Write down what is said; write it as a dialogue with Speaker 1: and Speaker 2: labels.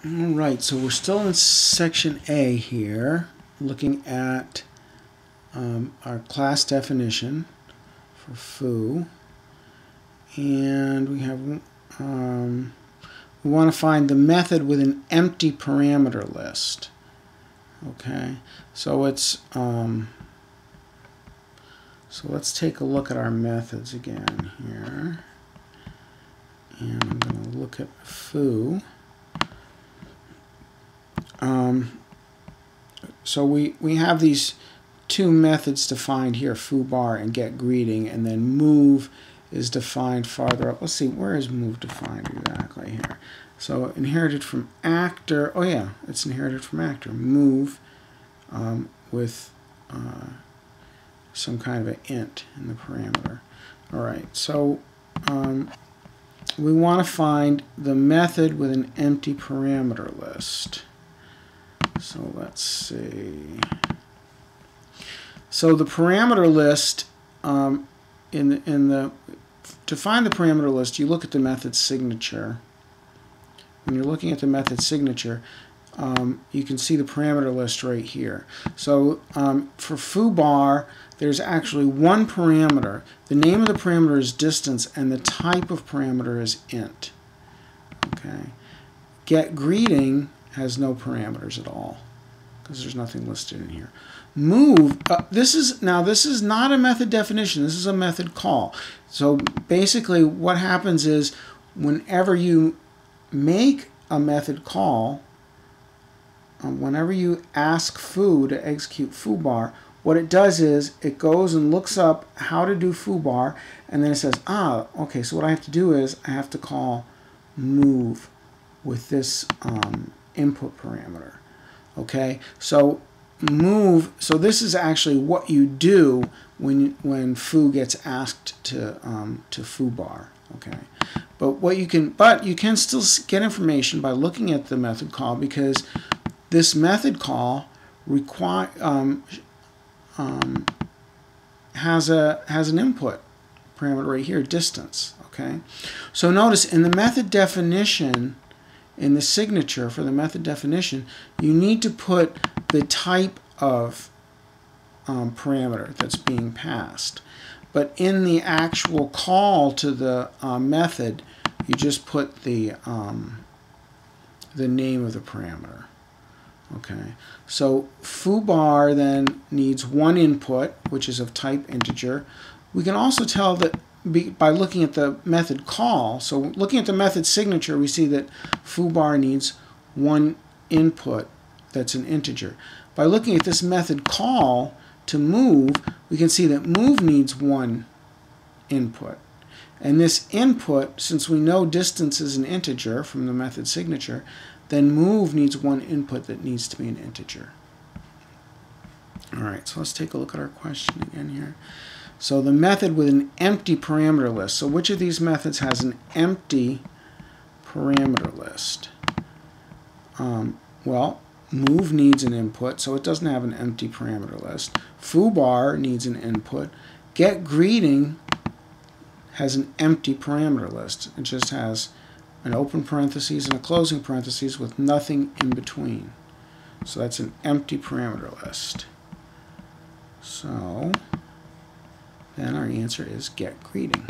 Speaker 1: Alright, so we're still in section A here, looking at our class definition for foo, and we have we want to find the method with an empty parameter list. Okay, so it's so let's take a look at our methods again here, and I'm going to look at foo. So we have these two methods defined here, foo bar and get greeting, and then move is defined farther up. Let's see, where is move defined exactly here? So inherited from actor, oh yeah, it's inherited from actor. Move with some kind of an int in the parameter. Alright, so we want to find the method with an empty parameter list. So let's see. So the parameter list, to find the parameter list, you look at the method signature. When you're looking at the method signature, you can see the parameter list right here. So for foo bar, there's actually one parameter. The name of the parameter is distance, and the type of parameter is int. Okay. Get greeting has no parameters at all because there's nothing listed in here. Move, this is not a method definition, this is a method call. So basically what happens is whenever you make a method call, whenever you ask foo to execute foo bar, what it does is it goes and looks up how to do foo bar, and then it says, okay, so what I have to do is I have to call move with this input parameter. Okay, so move, so this is actually what you do when foo gets asked to foo bar. Okay, but you can still get information by looking at the method call, because this method call has an input parameter right here, distance. Okay, so notice in the method definition, in the signature for the method definition, you need to put the type of parameter that's being passed. But in the actual call to the method, you just put the name of the parameter. Okay, so foo bar then needs one input, which is of type integer. We can also tell that by looking at the method call. So looking at the method signature, we see that foo bar needs one input that's an integer. By looking at this method call to move, we can see that move needs one input. And this input, since we know distance is an integer from the method signature, then move needs one input that needs to be an integer. Alright, so let's take a look at our question again here. So the method with an empty parameter list. So which of these methods has an empty parameter list? Well, move needs an input, so it doesn't have an empty parameter list. Foo bar needs an input. Get greeting has an empty parameter list. It just has an open parentheses and a closing parentheses with nothing in between. So that's an empty parameter list. So then our answer is get greeting.